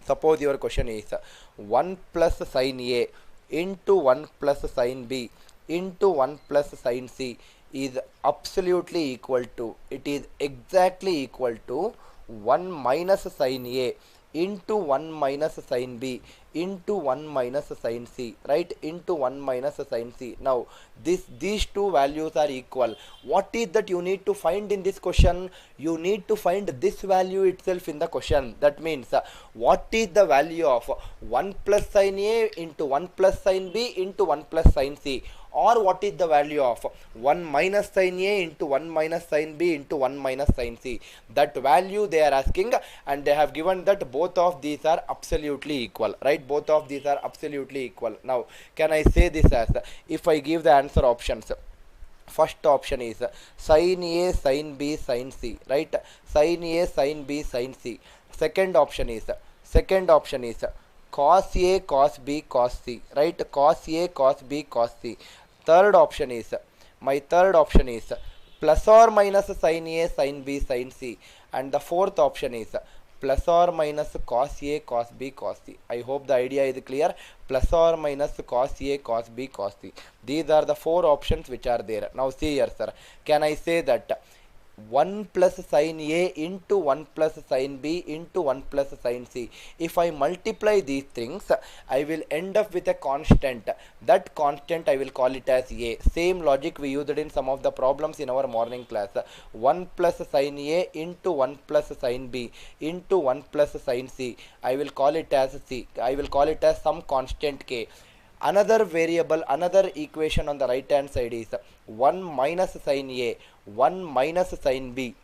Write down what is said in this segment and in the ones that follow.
Suppose your question is 1 plus sin A into 1 plus sin B into 1 plus sin C is absolutely equal to, it is exactly equal to 1 minus sin A into 1 minus sin B into 1 minus sin C, right, into 1 minus sin C. Now these two values are equal. What is that you need to find in this question? You need to find this value itself in the question. That means what is the value of 1 plus sin A into 1 plus sin B into 1 plus sin C, or what is the value of 1 minus sin A into 1 minus sin B into 1 minus sin C. That value they are asking, and they have given that both of these are absolutely equal, right? Both of these are absolutely equal. Now can I say this as, if I give the answer options, first option is sin A sin B sin C, right? Sin A sin B sin C. Second option is cos A cos B cos C, right? Cos A cos B cos C. Third option is, my third option is plus or minus sin A sin B sin C, and the fourth option is plus or minus cos A cos B cos C. I hope the idea is clear. Plus or minus cos A cos B cos C. These are the four options which are there. Now see here, sir, can I say that 1 plus sin A into 1 plus sin B into 1 plus sin C, if I multiply these things, I will end up with a constant. That constant I will call it as A. Same logic we used in some of the problems in our morning class. 1 plus sin A into 1 plus sin B into 1 plus sin C, I will call it as C. I will call it as some constant K. Another variable, another equation on the right hand side is 1 minus sin A, 1 minus sin B,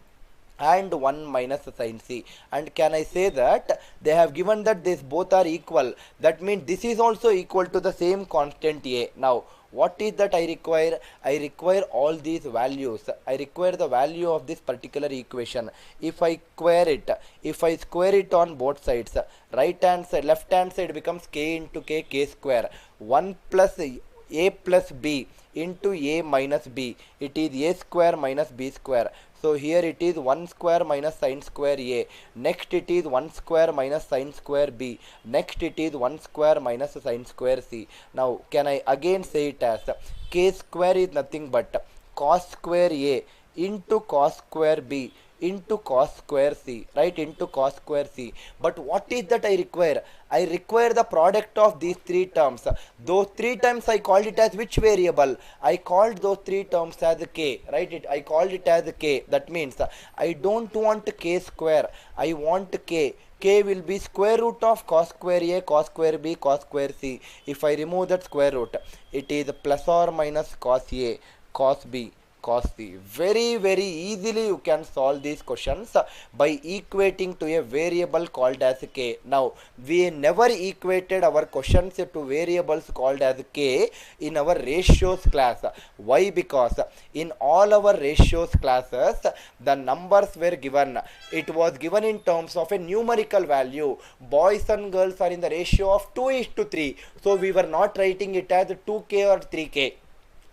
and 1 minus sin C. And can I say that they have given that these both are equal? That means this is also equal to the same constant A. Now what is that I require? I require all these values. I require the value of this particular equation. If I square it on both sides, right hand side, left hand side becomes k into k square. 1 plus A plus B into A minus B, it is A square minus B square. So here it is 1 square minus sin square A. Next it is 1 square minus sin square B. Next it is 1 square minus sin square C. Now can I again say it as k square is nothing but cos square A into cos square B into cos square C, right, into cos square C. But what is that I require? I require the product of these three terms. Those three terms I called it as which variable? I called those three terms as k, right? I called it as k. That means I don't want k square, I want k. K will be square root of cos square A, cos square B, cos square C. If I remove that square root, it is plus or minus cos A, cos B, cos C. Very easily you can solve these questions by equating to a variable called as k. Now we never equated our questions to variables called as k in our ratios class. Why? Because in all our ratios classes the numbers were given, it was given in terms of a numerical value. Boys and girls are in the ratio of 2:3, so we were not writing it as 2k or 3k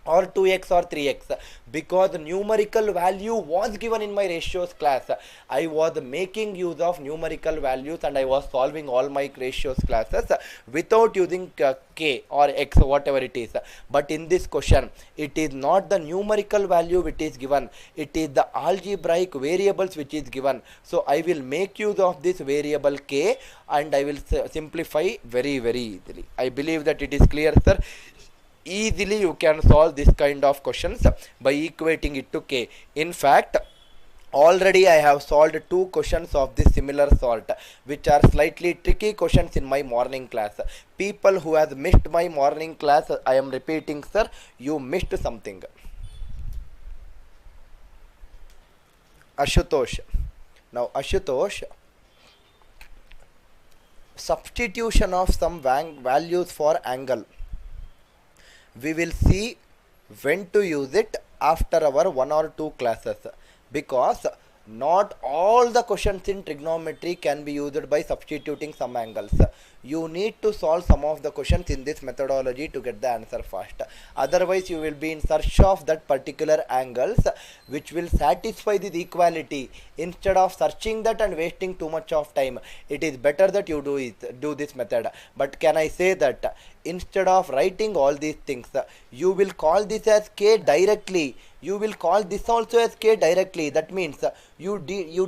or 2x or 3x, because the numerical value was given in my ratios class. I was making use of numerical values and I was solving all my ratios classes without using k or x, whatever it is. But in this question it is not the numerical value which is given, it is the algebraic variables which is given. So I will make use of this variable k and I will simplify very easily. I believe that it is clear, sir. Easily you can solve this kind of questions by equating it to k. In fact, already I have solved two questions of this similar sort, which are slightly tricky questions in my morning class. People who has missed my morning class, I am repeating, sir, you missed something. Ashutosh. Now Ashutosh, substitution of some values for angle, we will see when to use it after our 1 or 2 classes, because not all the questions in trigonometry can be used by substituting some angles. You need to solve some of the questions in this methodology to get the answer fast. Otherwise you will be in search of that particular angles which will satisfy this equality. Instead of searching that and wasting too much of time, it is better that you do this method. But can I say that instead of writing all these things, you will call this as k directly. You will call this also as k directly. That means you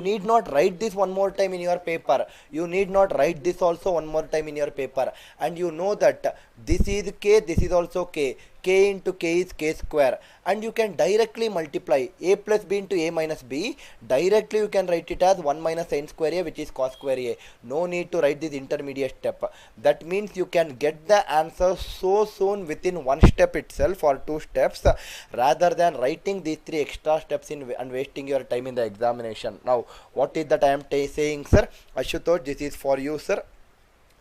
need not write this one more time in your paper. You need not write this also one more time in your paper. And you know that this is k, this is also k. K into k is k square, and you can directly multiply a plus b into a minus b. Directly you can write it as 1 minus sin square a, which is cos square a. No need to write this intermediate step. That means you can get the answer so soon within one step itself or two steps, rather than writing these three extra steps and wasting your time in the examination. Now what is that I am saying, sir? Ashutosh, this is for you, sir.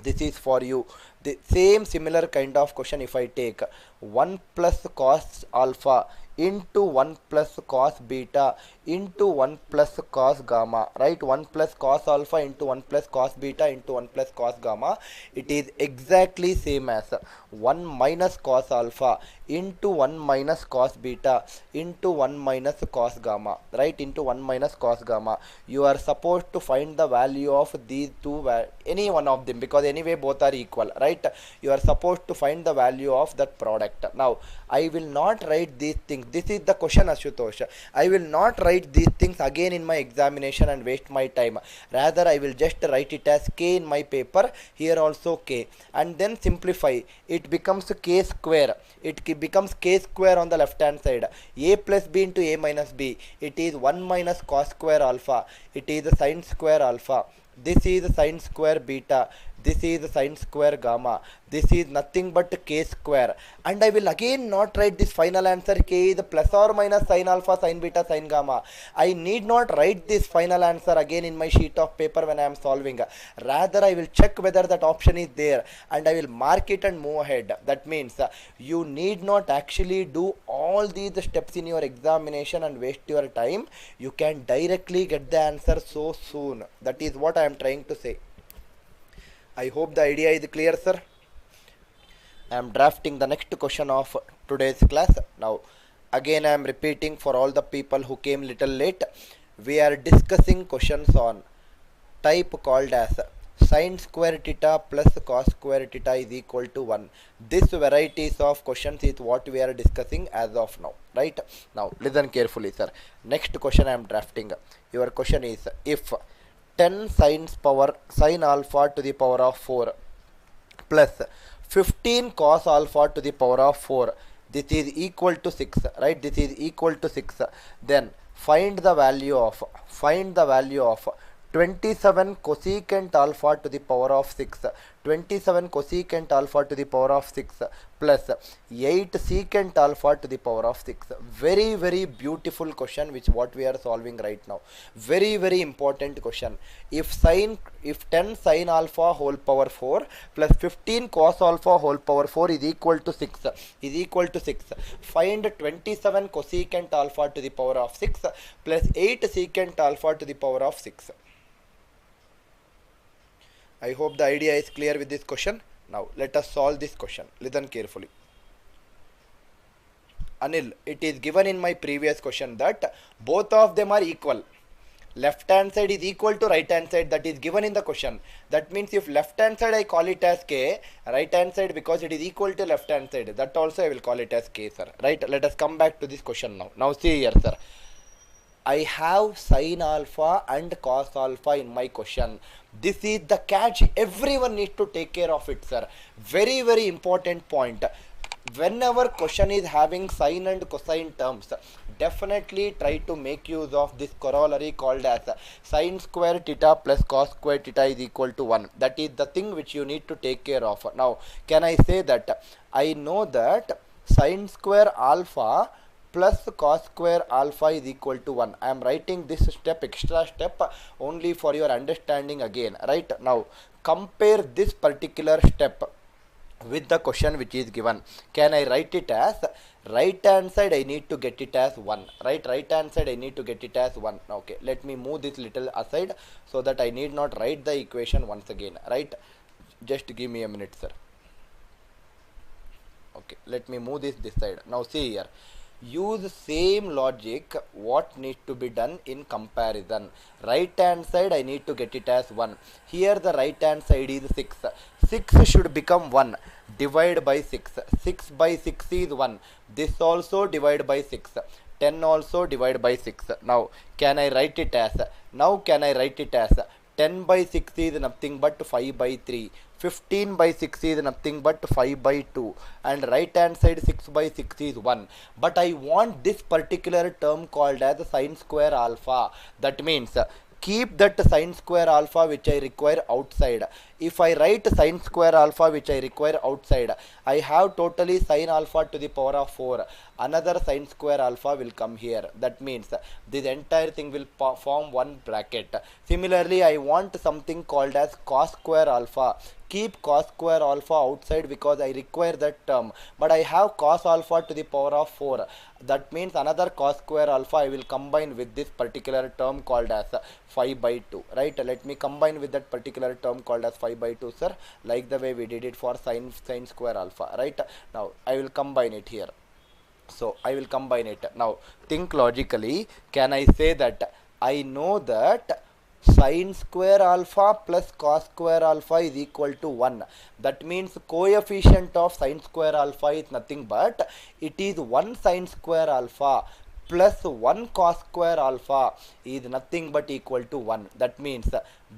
This is for you. The same similar kind of question, if I take 1 plus cos alpha into 1 plus cos beta into 1 plus cos gamma, right? 1 plus cos alpha into 1 plus cos beta into 1 plus cos gamma. It is exactly same as 1 minus cos alpha into 1 minus cos beta into 1 minus cos gamma, right? Into 1 minus cos gamma. You are supposed to find the value of these two, any one of them, because anyway both are equal, right? You are supposed to find the value of that product. Now I will not write these things. This is the question, Ashutosh. I will not write these things again in my examination and waste my time. Rather I will just write it as k in my paper, here also k, and then simplify. It becomes k square. It becomes k square on the left hand side. A plus b into a minus b. It is 1 minus cos square alpha. It is sin square alpha. This is sin square beta. This is sin square gamma. This is nothing but k square. And I will again not write this final answer k is plus or minus sin alpha, sin beta, sin gamma. I need not write this final answer again in my sheet of paper when I am solving. Rather I will check whether that option is there and I will mark it and move ahead. That means you need not actually do all these steps in your examination and waste your time. You can directly get the answer so soon. That is what I am trying to say. I hope the idea is clear, sir. I am drafting the next question of today's class. Now again I am repeating for all the people who came little late. We are discussing questions on type called as sin square theta plus cos square theta is equal to 1. This varieties of questions is what we are discussing as of now, right? Now listen carefully, sir. Next question I am drafting. Your question is, if 10 sin alpha to the power of 4 plus 15 cos alpha to the power of 4, this is equal to 6, right? This is equal to 6. Then find the value of 27 cosecant alpha to the power of 6, 27 cosecant alpha to the power of 6 plus 8 secant alpha to the power of 6. Very, very beautiful question which what we are solving right now. Very, very important question. If 10 sin alpha whole power 4 plus 15 cos alpha whole power 4 is equal to 6, find 27 cosecant alpha to the power of 6 plus 8 secant alpha to the power of 6. I hope the idea is clear with this question. Now let us solve this question. Listen carefully. Anil, it is given in my previous question that both of them are equal. Left hand side is equal to right hand side, that is given in the question. That means if left hand side I call it as k, right hand side because it is equal to left hand side, that also I will call it as k, sir. Right? Let us come back to this question now. Now see here, sir. I have sin alpha and cos alpha in my question. This is the catch. Everyone needs to take care of it, sir. Very, very important point. Whenever question is having sin and cosine terms, definitely try to make use of this corollary called as sin square theta plus cos square theta is equal to 1. That is the thing which you need to take care of. Now, can I say that I know that sin square alpha plus cos square alpha is equal to 1. I am writing this extra step only for your understanding again. Right? Now compare this particular step with the question which is given. Can I write it as right hand side I need to get it as 1, right hand side I need to get it as 1. Okay, let me move this little aside so that I need not write the equation once again, right? Just give me a minute, sir. Okay, let me move this side. Now see here, use same logic what needs to be done in comparison. Right hand side I need to get it as 1. Here the right hand side is 6. 6 should become 1. Divide by 6. 6 by 6 is 1. This also divide by 6. 10 also divide by 6. Now can I write it as? Now can I write it as 10 by 6 is nothing but 5 by 3. 15 by 6 is nothing but 5 by 2, and right hand side 6 by 6 is 1. But I want this particular term called as sine square alpha. That means keep that sine square alpha which I require outside. If I write sine square alpha which I require outside, I have totally sine alpha to the power of 4. Another sine square alpha will come here. That means this entire thing will form one bracket. Similarly, I want something called as cos square alpha. Keep cos square alpha outside because I require that term. But I have cos alpha to the power of 4. That means another cos square alpha I will combine with this particular term called as 5 by 2. Right? Let me combine with that particular term called as 5 by 2, sir. Like the way we did it for sine square alpha. Right? Now I will combine it here. So I will combine it. Now think logically. Can I say that I know that sine square alpha plus cos square alpha is equal to 1. That means coefficient of sine square alpha is nothing but it is 1 sine square alpha plus 1 cos square alpha is nothing but equal to 1. That means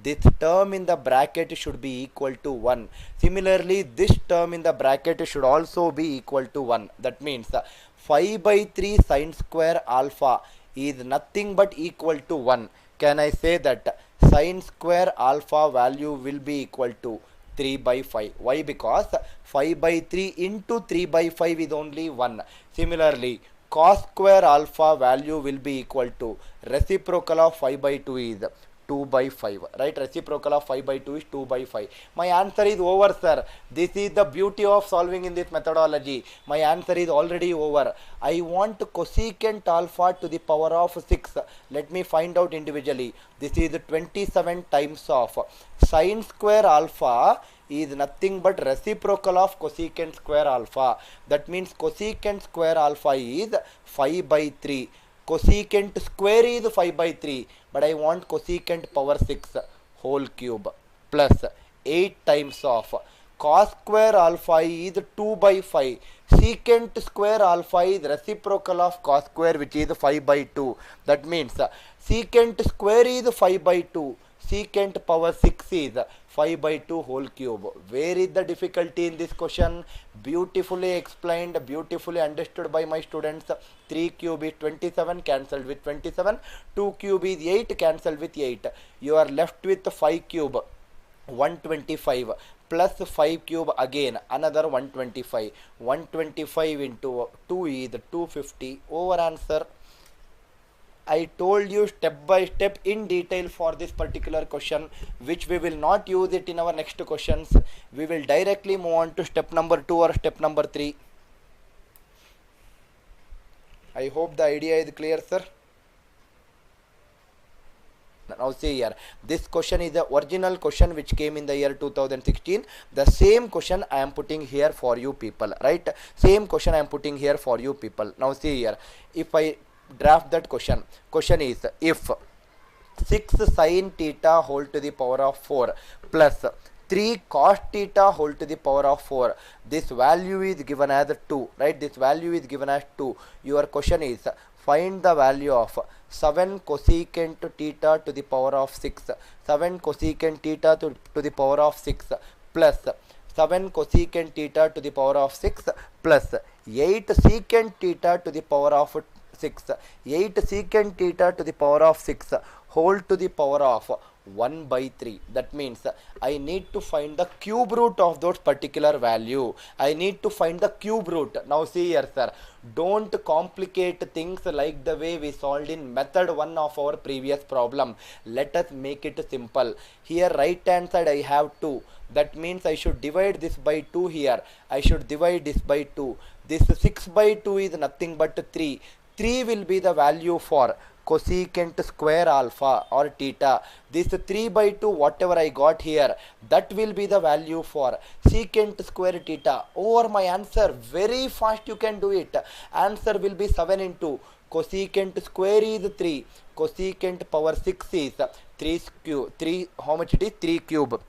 this term in the bracket should be equal to 1. Similarly, this term in the bracket should also be equal to 1. That means 5 by 3 sine square alpha is nothing but equal to 1. Can I say that sine square alpha value will be equal to 3 by 5? Why? Because 5 by 3 into 3 by 5 is only 1. Similarly, cos square alpha value will be equal to reciprocal of 5 by 2 is 2 by 5, right? Reciprocal of 5 by 2 is 2 by 5. My answer is over, sir. This is the beauty of solving in this methodology. My answer is already over. I want cosecant alpha to the power of 6. Let me find out individually. This is 27 times of sine square alpha is nothing but reciprocal of cosecant square alpha. That means cosecant square alpha is 5 by 3. Cosecant square is 5 by 3, but I want cosecant power 6 whole cube plus 8 times of cos square alpha is 2 by 5. Secant square alpha is reciprocal of cos square which is 5 by 2. That means secant square is 5 by 2. Secant power 6 is 5 by 2 whole cube. Where is the difficulty in this question? Beautifully explained, beautifully understood by my students. 3 cube is 27, cancelled with 27. 2 cube is 8, cancelled with 8. You are left with 5 cube, 125, plus 5 cube again, another 125. 125 into 2 is 250. Over answer. I told you step by step in detail for this particular question, which we will not use it in our next questions. We will directly move on to step number 2 or step number 3. I hope the idea is clear, sir. Now see here, this question is the original question which came in the year 2016. The same question I am putting here for you people, right? Same question I am putting here for you people. Now see here, if I draft that question is if 6 sin theta whole to the power of 4 plus 3 cos theta whole to the power of 4, this value is given as 2, right? This value is given as 2. Your question is find the value of 7 cosecant theta to the power of 6, 7 cosecant theta to the power of 6 plus 7 cosecant theta to the power of 6 plus 8 secant theta to the power of 6, 8 secant theta to the power of 6 whole to the power of 1 by 3. That means I need to find the cube root of those particular value. I need to find the cube root. Now see here, sir, don't complicate things like the way we solved in method 1 of our previous problem. Let us make it simple. Here right hand side I have 2. That means I should divide this by 2 here. I should divide this by 2. This 6 by 2 is nothing but 3. 3 will be the value for cosecant square alpha or theta. This 3 by 2 whatever I got here, that will be the value for secant square theta. Over my answer, very fast you can do it. Answer will be 7 into cosecant square is 3. Cosecant power 6 is 3 cube. 3, how much it is? 3 cube.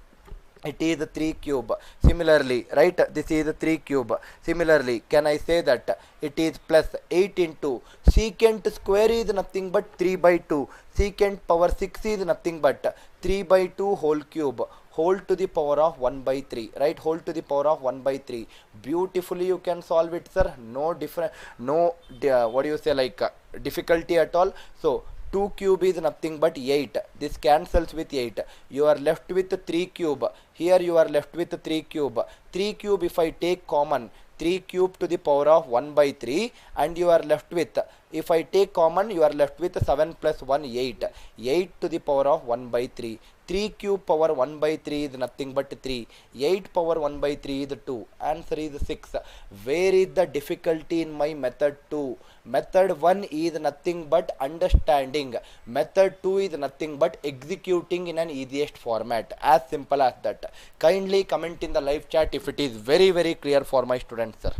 It is 3 cube. Similarly, right, this is 3 cube. Similarly, can I say that it is plus 8 into secant square is nothing but 3 by 2. Secant power 6 is nothing but 3 by 2 whole cube, whole to the power of 1 by 3, right, whole to the power of 1 by 3. Beautifully you can solve it, sir. No different, no what do you say, like difficulty at all. So 2 cube is nothing but 8. This cancels with 8. You are left with 3 cube. Here you are left with 3 cube. 3 cube if I take common, 3 cube to the power of 1 by 3, and you are left with, if I take common, you are left with 7 plus 1, 8. 8 to the power of 1 by 3. 3 cube power 1 by 3 is nothing but 3. 8 power 1 by 3 is 2. Answer is 6. Where is the difficulty in my method 2? Method 1 is nothing but understanding. Method 2 is nothing but executing in an easiest format. As simple as that. Kindly comment in the live chat if it is very very clear for my students, sir.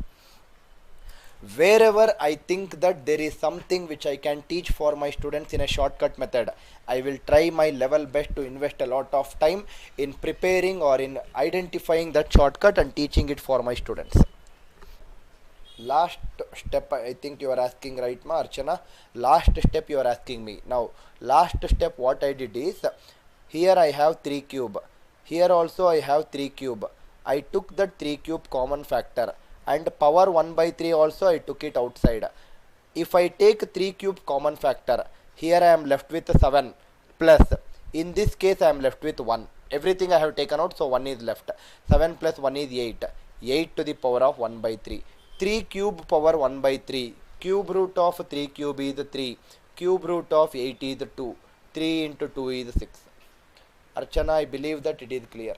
Wherever I think that there is something which I can teach for my students in a shortcut method, I will try my level best to invest a lot of time in preparing or in identifying that shortcut and teaching it for my students. Last step, I think you are asking, right, ma Archana? Last step you are asking me. Now, last step what I did is, here I have 3 cube. Here also I have 3 cube. I took that 3 cube common factor, and power 1 by 3 also I took it outside. If I take 3 cube common factor, here I am left with 7 plus, in this case I am left with 1. Everything I have taken out, so 1 is left. 7 plus 1 is 8. 8 to the power of 1 by 3. 3 cube power 1 by 3. Cube root of 3 cube is 3. Cube root of 8 is 2. 3 into 2 is 6. Archana, I believe that it is clear.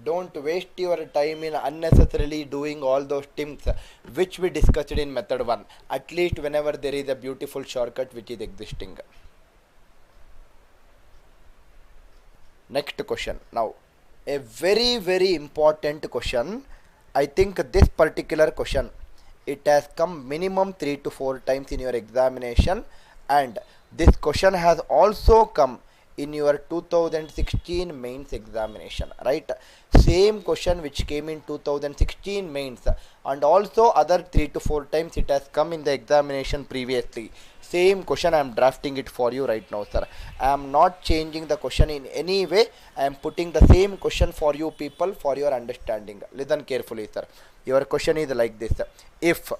Don't waste your time in unnecessarily doing all those things which we discussed in method 1. At least whenever there is a beautiful shortcut which is existing. Next question. Now, a very very important question. I think this particular question, it has come minimum 3 to 4 times in your examination, and this question has also come in your 2016 mains examination, right? Same question which came in 2016 mains, and also other 3 to 4 times it has come in the examination previously. Same question, I am drafting it for you right now, sir. I am not changing the question in any way. I am putting the same question for you people for your understanding. Listen carefully, sir. Your question is like this. If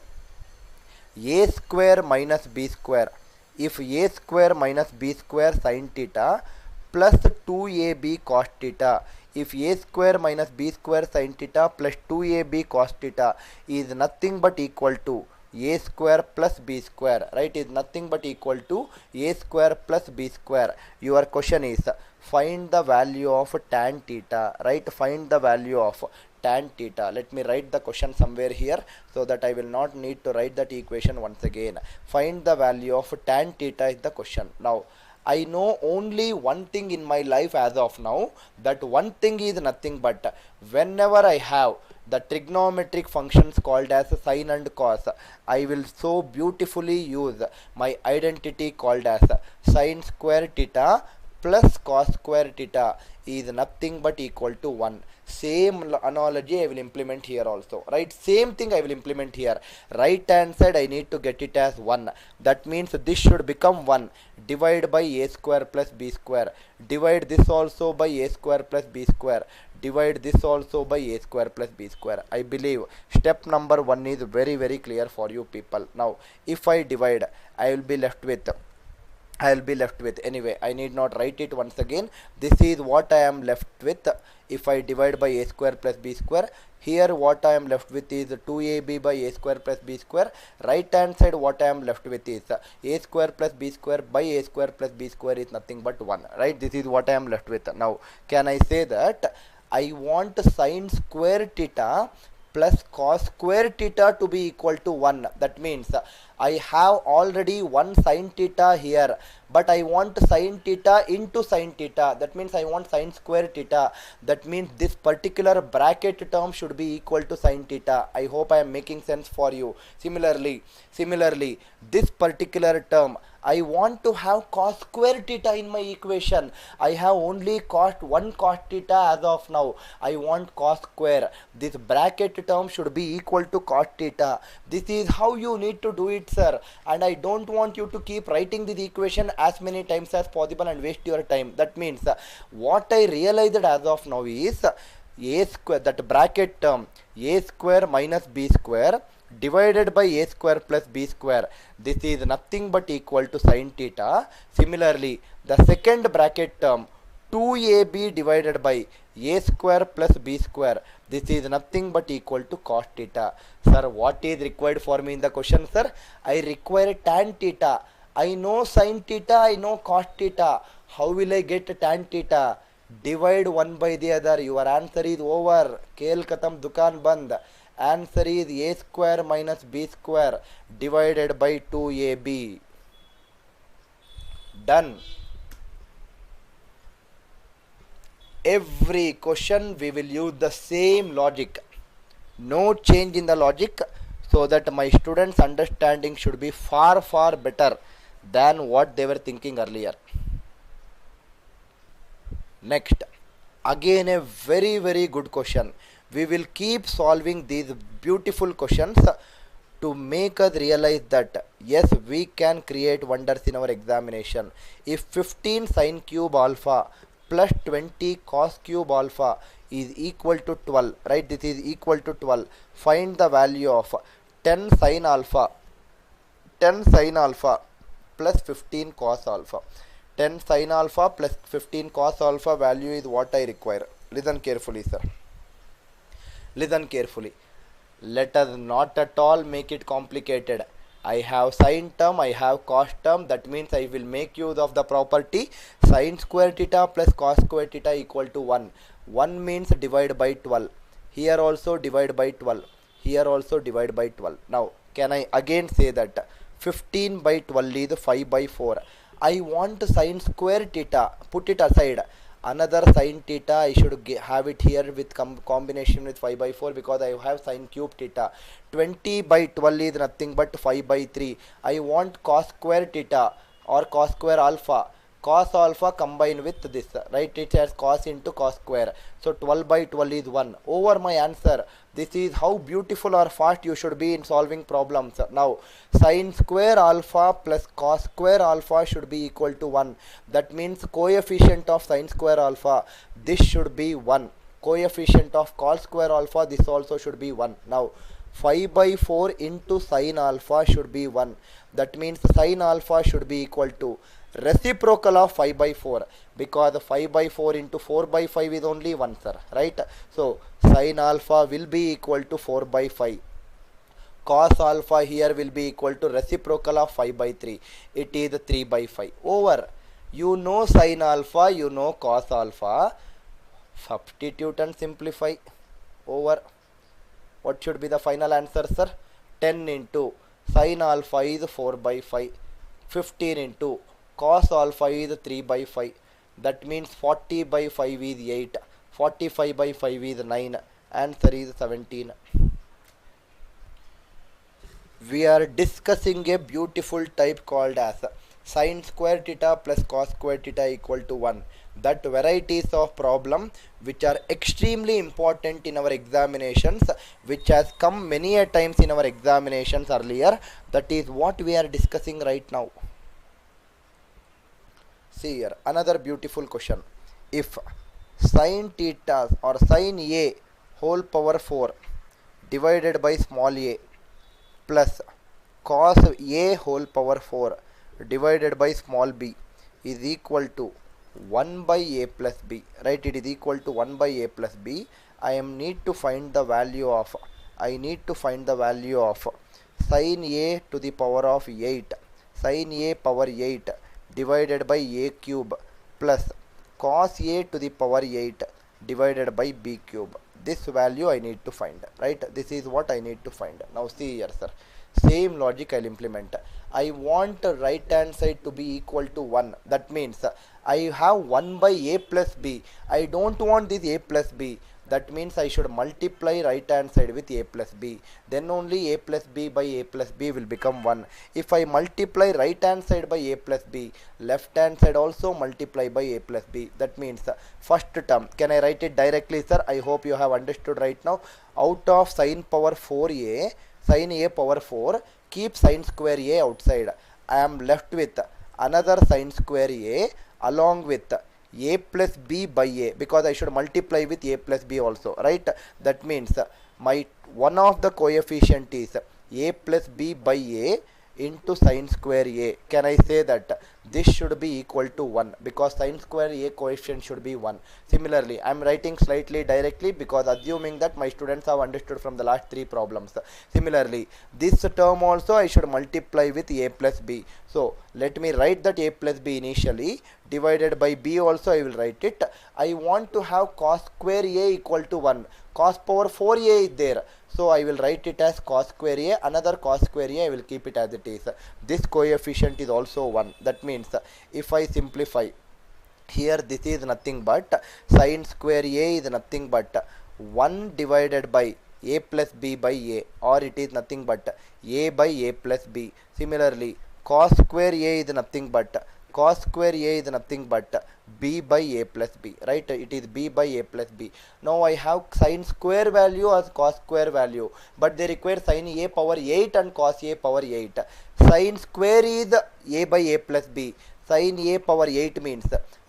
a square minus b square, if a square minus b square sin theta plus 2ab cos theta, if a square minus b square sin theta plus 2ab cos theta is nothing but equal to a square plus b square, right, is nothing but equal to a square plus b square. Your question is find the value of tan theta, right? Find the value of tan theta. Let me write the question somewhere here so that I will not need to write that equation once again. Find the value of tan theta is the question. Now, I know only one thing in my life as of now. That one thing is nothing but whenever I have the trigonometric functions called as sine and cos, I will so beautifully use my identity called as sine square theta plus cos square theta is nothing but equal to 1. Same analogy I will implement here also, right? Same thing I will implement here. Right hand side I need to get it as 1. That means this should become 1. Divide by a square plus b square. Divide this also by a square plus b square. Divide this also by a square plus b square. I believe step number 1 is very very clear for you people. Now, if I divide, I will be left with, anyway, I need not write it once again. This is what I am left with. If I divide by a square plus b square, here what I am left with is 2ab by a square plus b square. Right hand side what I am left with is a square plus b square by a square plus b square is nothing but 1, right? This is what I am left with. Now, can I say that I want sine square theta plus cos square theta to be equal to 1. That means I have already one sine theta here, but I want sine theta into sine theta. That means I want sine square theta. That means this particular bracket term should be equal to sine theta. I hope I am making sense for you. Similarly, this particular term, I want to have cos square theta in my equation. I have only one cos theta as of now. I want cos square. This bracket term should be equal to cos theta. This is how you need to do it, sir. And I don't want you to keep writing this equation as many times as possible and waste your time. That means what I realized as of now is a square, that bracket term, a square minus b square divided by a square plus b square. This is nothing but equal to sine theta. Similarly, the second bracket term, 2ab divided by a square plus b square. This is nothing but equal to cos theta. Sir, what is required for me in the question, sir? I require tan theta. I know sine theta, I know cos theta. How will I get tan theta? Divide one by the other. Your answer is over. Kel katam, dukan band. Answer is a square minus b square divided by 2ab. Done. Every question we will use the same logic. No change in the logic, so that my students' understanding should be far better than what they were thinking earlier. Next, again a very good question. We will keep solving these beautiful questions to make us realize that yes, we can create wonders in our examination. If 15 sine cube alpha plus 20 cos cube alpha is equal to 12, right? This is equal to 12. Find the value of 10 sine alpha plus 15 cos alpha. 10 sine alpha plus 15 cos alpha value is what I require. Listen carefully, sir. Listen carefully. Let us not at all make it complicated. I have sine term, I have cos term. That means I will make use of the property sine square theta plus cos square theta equal to 1. 1 means divide by 12. Here also divide by 12. Here also divide by 12. Now, can I again say that 15 by 12 is 5 by 4. I want sine square theta. Put it aside. Another sine theta I should have it here with combination with 5 by 4 because I have sine cube theta. 20 by 12 is nothing but 5 by 3. I want cos square theta or cos square alpha. Cos alpha combined with this, right? It has cos into cos square. So 12 by 12 is 1. Over my answer. This is how beautiful or fast you should be in solving problems. Now, sine square alpha plus cos square alpha should be equal to 1. That means coefficient of sine square alpha, this should be 1. Coefficient of cos square alpha, this also should be 1. Now, 5 by 4 into sine alpha should be 1. That means sine alpha should be equal to reciprocal of 5 by 4, because 5 by 4 into 4 by 5 is only 1, sir, right? So sine alpha will be equal to 4 by 5. Cos alpha here will be equal to reciprocal of 5 by 3. It is 3 by 5. Over. You know sine alpha, you know cos alpha. Substitute and simplify. Over. What should be the final answer, sir? 10 into sine alpha is 4 by 5. 15 into cos alpha is 3 by 5. That means 40 by 5 is 8. 45 by 5 is 9. Answer is 17. We are discussing a beautiful type called as sine square theta plus cos square theta equal to 1. That varieties of problem which are extremely important in our examinations, which has come many a times in our examinations earlier. That is what we are discussing right now. See here, another beautiful question. If sine theta or sine a whole power 4 divided by small a plus cos a whole power 4 divided by small b is equal to 1 by a plus b, right? It is equal to 1 by a plus b. I need to find the value of sine a to the power of 8, sine a power 8 divided by a cube plus cos a to the power 8 divided by b cube. This value I need to find, right? This is what I need to find. Now see here, sir. Same logic I'll implement. I want right hand side to be equal to 1. That means I have 1 by a plus b. I don't want this a plus b. That means I should multiply right hand side with a plus b. Then only a plus b by a plus b will become 1. If I multiply right hand side by a plus b, left hand side also multiply by a plus b. That means first term. Can I write it directly, sir? I hope you have understood right now. Out of sine power 4a, sin a power 4, keep sin square a outside. I am left with another sin square a along with a plus b by a, because I should multiply with a plus b also, right? That means my one of the coefficient is a plus b by a into sin square a. Can I say that this should be equal to 1, because sin square a coefficient should be 1. Similarly, I am writing slightly directly because assuming that my students have understood from the last 3 problems. Similarly, this term also I should multiply with a plus b. So let me write that a plus b initially, divided by b also I will write it. I want to have cos square a equal to 1. Cos power 4a is there. So I will write it as cos square a, another cos square a, I will keep it as it is. This coefficient is also 1. That means if I simplify, here this is nothing but sin square a is nothing but 1 divided by a plus b by a, or it is nothing but a by a plus b. Similarly, cos square a is nothing but b by a plus b, right? It is b by a plus b. Now I have sin square value as cos square value, but they require sin a power 8 and cos a power 8. Sin square is a by a plus b. Sin a power 8 means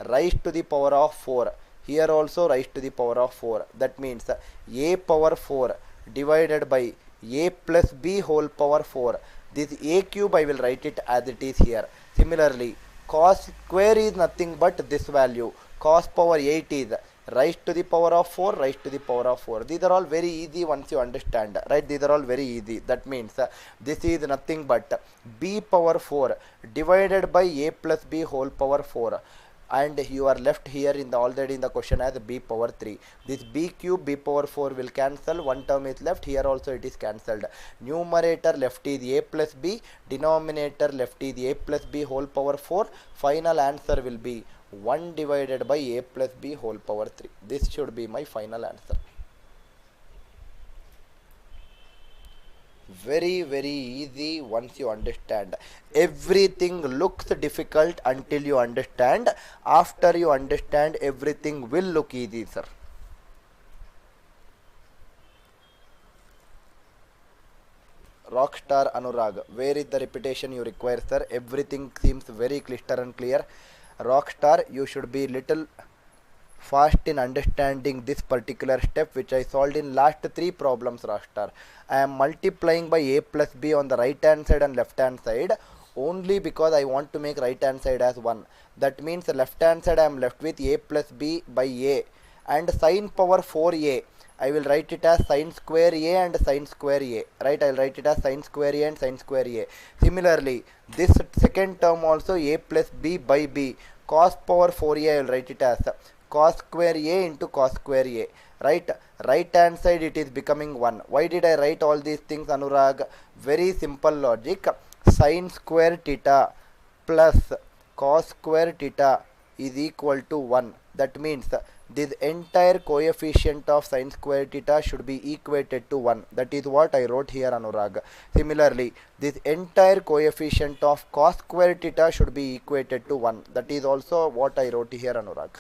rise to the power of 4. Here also rise to the power of 4. That means a power 4 divided by a plus b whole power 4. This a cube I will write it as it is here. Similarly, cos square is nothing but this value. Cos power 8 is rise to the power of 4, rise to the power of 4. These are all very easy once you understand, right? These are all very easy. That means this is nothing but b power 4 divided by a plus b whole power 4. And you are left here in the already in the question as b power 3. This b cube b power 4 will cancel. One term is left. Here also it is cancelled. Numerator left is a plus b. Denominator left is a plus b whole power 4. Final answer will be 1 divided by a plus b whole power 3. This should be my final answer. Very easy once you understand. Everything looks difficult until you understand. After you understand, everything will look easy, sir. Rockstar Anurag, where is the repetition you require, sir? Everything seems very clear and clear. Rockstar, you should be little fast in understanding this particular step which I solved in last 3 problems, Rockstar. I am multiplying by a plus b on the right hand side and left hand side only because I want to make right hand side as 1. That means the left hand side I am left with a plus b by a, and sin power 4a I will write it as sin square a and sin square a, right? I will write it as sin square a and sin square a. Similarly, this second term also a plus b by b, cos power 4a I will write it as cos square a into cos square a, right? Right hand side it is becoming 1. Why did I write all these things, Anurag? Very simple logic. Sin square theta plus cos square theta is equal to 1. That means this entire coefficient of sin square theta should be equated to 1. That is what I wrote here, Anurag. Similarly, this entire coefficient of cos square theta should be equated to 1. That is also what I wrote here, Anurag.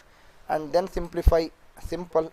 And then simplify. Simple.